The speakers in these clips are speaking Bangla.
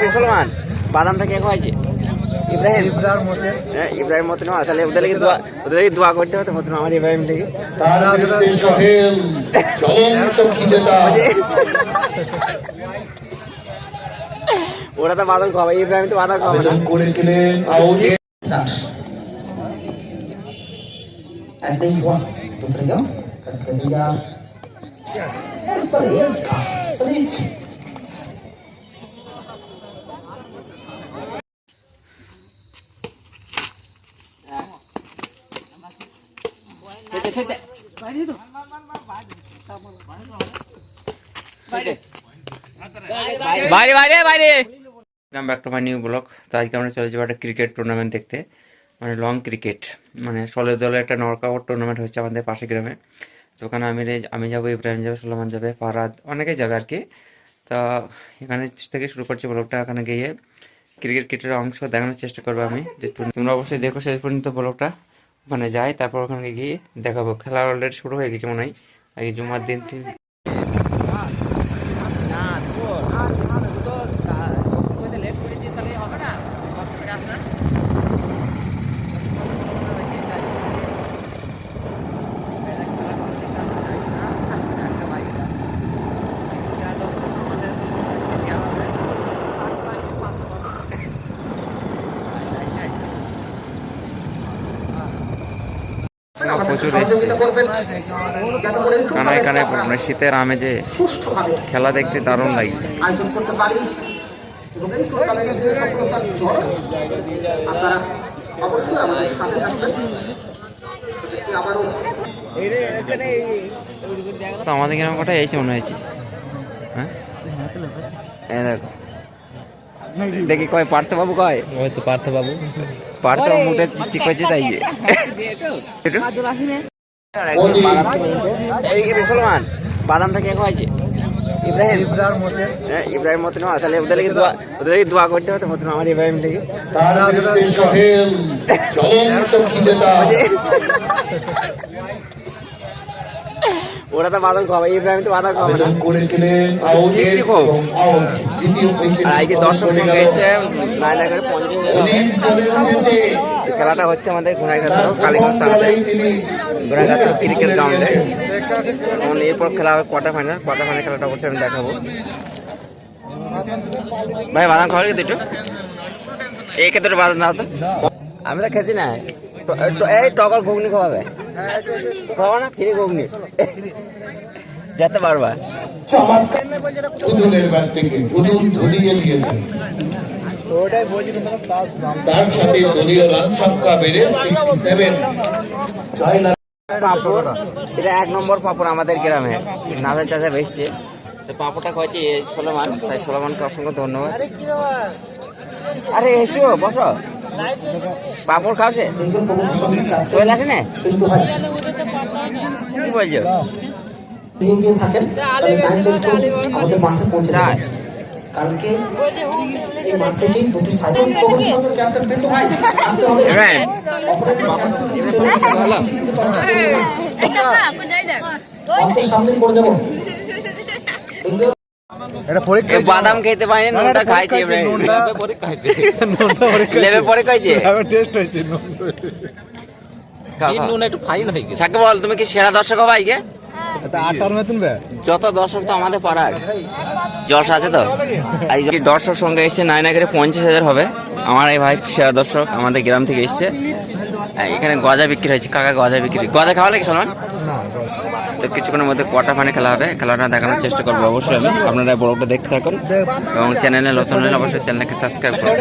মুসলমান বাদামটা কে খাওয়াইছে? ইব্রাহিম ইব্রাহিম মতো না, তাহলে ওদের দোয়া করতে হতো মতো আমার ইব্রাহিম থেকে। ওরা তো বাদাম খাওয়াবে, ইব্রাহিম তো বাদাম খাওয়াবে না। বাইরে বাইরে বাইরে back to my new blog. তো আজকে আমরা চলে যাবো একটা ক্রিকেট টুর্নামেন্ট দেখতে, মানে লং ক্রিকেট, মানে 16 দলের একটা নকআউট টুর্নামেন্ট হচ্ছে আমাদের পাশে গ্রামে। তো ওখানে আমি যাবো, ইব্রাহিম যাবে, সুলেমান যাবে, ফারাদ, অনেকেই যাবে আর কি। তো এখানে থেকে শুরু করছি ব্লগটা। এখানে গিয়ে ক্রিকেটের অংশ দেখানোর চেষ্টা করবো আমি, যে তোমরা অবশ্যই দেখো শেষ পর্যন্ত ব্লগটা। ওখানে যাই, তারপর ওখানে গিয়ে দেখাবো। খেলা অলরেডি শুরু হয়ে গেছে মনে হয়, আগে জুমার দিন। প্রচুর এসছে কানায় কানায় পড়বে, শীতের আমেজে খেলা দেখতে দারুণ লাগে। তো আমাদের গ্রামের কথা এসে মনে হয়েছে। হ্যাঁ দেখো, দেখি কয় পার্থ বাবু, কয় হয়তো পার্থ বাবু, পার্থ মুখে ঠিক হয়েছে তাই। মুসলমান বাদামটা কে খাওয়াইছে? ইব্রাহিম ইব্রাহিম মতো না, তাহলে ওদের দোয়া করতে হতো মতো আমার ইব্রাহিম থেকে। ওরা তো বাদাম খাওয়াবে, ইব্রাহিম তো বাদাম খাওয়াবে না। আর আজকে দর্শক সঙ্গে এসছে 950,000। খেলাটা হচ্ছে আমাদের ঘোড়াঘাট কালীগঞ্জ থানাতে, ঘোড়াঘাট ক্রিকেট গ্রাউন্ডে। এরপর খেলা হবে কোয়ার্টার ফাইনাল খেলাটা অবশ্যই আমি দেখাবো। ভাই বাদাম খাওয়ার কি দুটো, এই ক্ষেত্রে বাদাম দাও তো। আমি তো খেয়েছি না, এই টকর ঘুগনি খাওয়াবে, খাওয়া না ফ্রি ঘুগনি যেতে পারবা। ওটাই বলছি, তার সাথে দলীয় রান সংখ্যা বেড়ে 67। পাপড়, এটা 1 নম্বর পাপড় আমাদের গ্রামে, নাদের চাষে বেসছে। তো পাপড়টা খাওয়াচ্ছি সুলেমান, তাই সুলেমানকে অসংখ্য ধন্যবাদ। আরে এসো বসো, পাপড় খাওয়াছে চলে আসে না, কি বলছো? বাদাম খেতে পারি না, ওটা খাইছে লেবে পরে খাইছে। বল তুমি কি সেরা দর্শক হবে আজকে? যত দর্শক তো আমাদের পাড়ার জলসা আছে। তো দর্শক সঙ্গে এসছে নাইনাগরে 50,000 হবে। আমার এই ভাই সেরা দর্শক আমাদের গ্রাম থেকে এসছে। এখানে গজা বিক্রি হয়েছে, কাকা গজা বিক্রি, গজা খাওয়া লাগে সলমান। তো কিছুক্ষণের মধ্যে কোয়ার্টার ফাইনাল খেলা হবে, খেলাটা দেখানোর চেষ্টা করবো অবশ্যই আমি। আপনারা ব্লগটা দেখতে থাকুন এবং চ্যানেলে নতুন হলে অবশ্যই চ্যানেলকে সাবস্ক্রাইব করুন।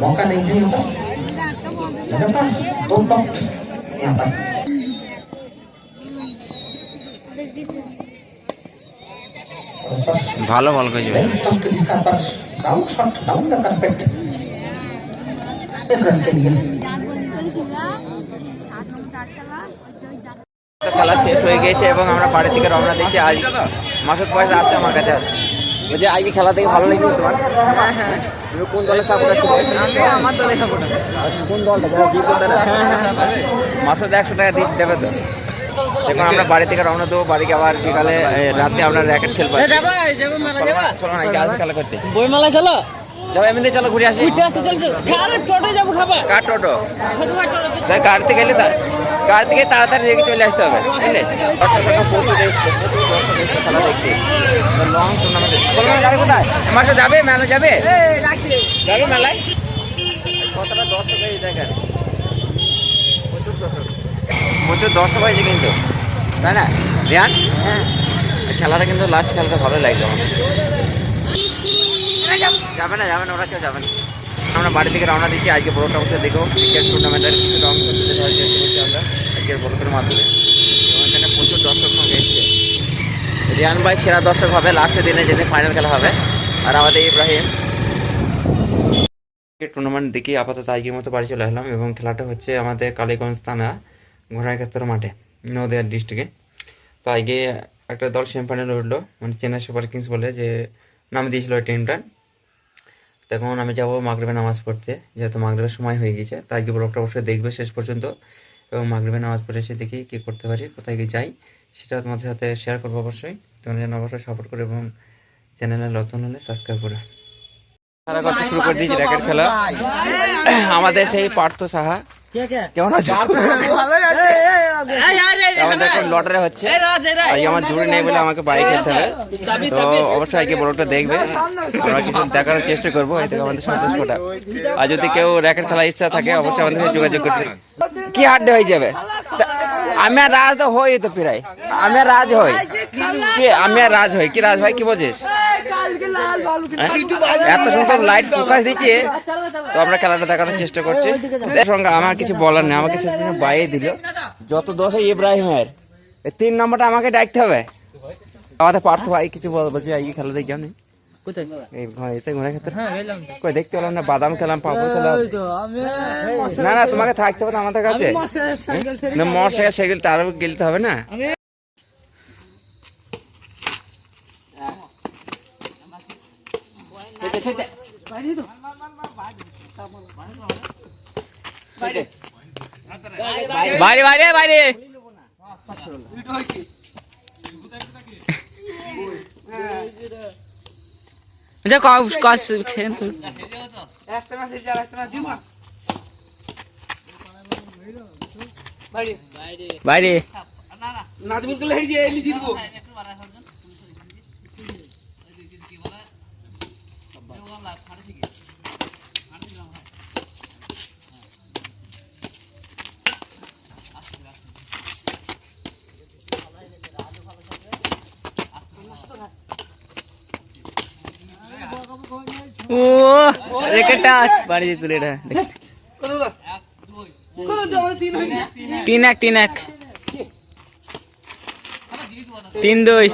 मौका नहीं है, लगातार 2 टॉप यहाँ पर। ভালো বল কই যাবে, খেলা শেষ হয়ে গেছে এবং আমরা বাড়ি থেকে রওনা দিচ্ছি। আজ মাসুদ পয়সা আছে আমার কাছে আছে। বলছি আজকে খেলা থেকে ভালো লেগেছে তোমার? তুমি কোন দলের সাপোর্টার ছিল? আমার দলে সাপোর্টার। কোন দলটা যারা জিতবে তারা? মাত্র 100 টাকা দিয়ে দেবে তো। এখন আমরা বাড়ি থেকে রওনা দেবো, বাড়িকে আবার বিকালে রাতে আমরা র্যাকেট খেলবো। চলো না আজ খেলা করতে বইমেলা চলো, যাবো এমনিতে, চলো ঘুরে আসি। টোটো যাবো খাবা, কার টোটো? গাড়িতে গেলে গাড়ি থেকে তাড়াতাড়ি রেখে চলে আসতে হবে, বুঝলে? খেলা দেখছি লং টুর্নামেন্ট। গাড়ি কোথায়? আমার সাথে যাবে, মেলা যাবে, যাবে মেলায়? কতটা দর্শক এই দেখেন, প্রচুর দর্শক হয়েছে কিন্তু, তাই না রিয়ান? হ্যাঁ, খেলাটা কিন্তু লাস্ট খেলাটা ভালোই লাগছে আমার। যাবে না, যাবে না, ওরা কেউ যাবে না। আমরা বাড়ি থেকে রওনা দিচ্ছি। আজকে বড়টা অবশ্যই দেখো ক্রিকেট টুর্নামেন্টের কিছুটা অংশ তুলে ধরার চেষ্টা করছি আমরা আজকের বড়টার মাধ্যমে। এবং এখানে প্রচুর দর্শক সঙ্গে এসছে। রিয়ান ভাই সেরা দর্শক হবে লাস্টের দিনে, যেদিন ফাইনাল খেলা হবে। আর আমাদের ইব্রাহিম। ক্রিকেট টুর্নামেন্ট দেখি আপাতত আজকের মতো বাড়ি চলে আসলাম। এবং খেলাটা হচ্ছে আমাদের কালীগঞ্জ থানা ঘোড়াইকাস্তর মাঠে, নদিয়া ডিস্ট্রিক্টে। তো আজকে একটা দল সেমিফাইনালে উঠলো, মানে চেন্নাই সুপার কিংস বলে যে নাম দিয়েছিল ওই টিমটা। তখন আমি যাবো মাগরিবের নামাজ পড়তে, যেহেতু মাগরিবের সময় হয়ে গেছে। তাই আজকে ব্লগটা অবশ্যই দেখবে শেষ পর্যন্ত। এবং মাগরিবের নামাজ পড়ে এসে দেখি কী করতে পারি, কোথায় গিয়ে যাই, সেটা তোমাদের সাথে শেয়ার করবো অবশ্যই। তোমরা যেন অবশ্যই সাপোর্ট করে এবং চ্যানেলে নতুন হলে সাবস্ক্রাইব করে। খেলা করতে শুরু করে দিয়েছি, র্যাকেট খেলা। আমাদের সেই পার্থ সাহা, কেমন আছো? আমাদের এখন লটারি হচ্ছে, আজকে আমার জুড়ে নেই বলে আমাকে বাইরে খেলতে হবে। তো অবশ্যই আজকে বড়টা দেখবে, আমরা কিছু দেখানোর চেষ্টা করবো, এই থেকে আমাদের সন্তোষ ঘটা। আর যদি কেউ র্যাকেট খেলার ইচ্ছা থাকে অবশ্যই আমাদের সাথে যোগাযোগ করতে। কি হাড্ডে হয়ে যাবে? আমি আর রাজ তো হই তো প্রায়, আমি আর রাজ হই কি, আমি আর রাজ হই কি? রাজ ভাই কি বলছিস? এত সুন্দর লাইট ফোকাস দিচ্ছে, তো আমরা খেলাটা দেখানোর চেষ্টা করছি। সঙ্গে আমার কিছু বলার নেই, আমাকে শেষ পর্যন্ত বাইরে দিল। যত দোষ ইব্রাহিমের, 3 নম্বরটা আমাকে ডাকতে হবে। আমাদের পার্থ ভাই কিছু বলছি, এই খেলা দেখি আমি দেখতে পেলাম না, বাদাম খেলাম, পাপড় খেলাম। না না, তোমাকে থাকতে হবে না আমাদের কাছে, মোটরসাইকেল সাইকেল তারও গেলতে হবে না। বাইরে বাইরে বাইরে বাইরে ও রেকেটটা বাড়ি দিয়ে তুলে 3-1 3-2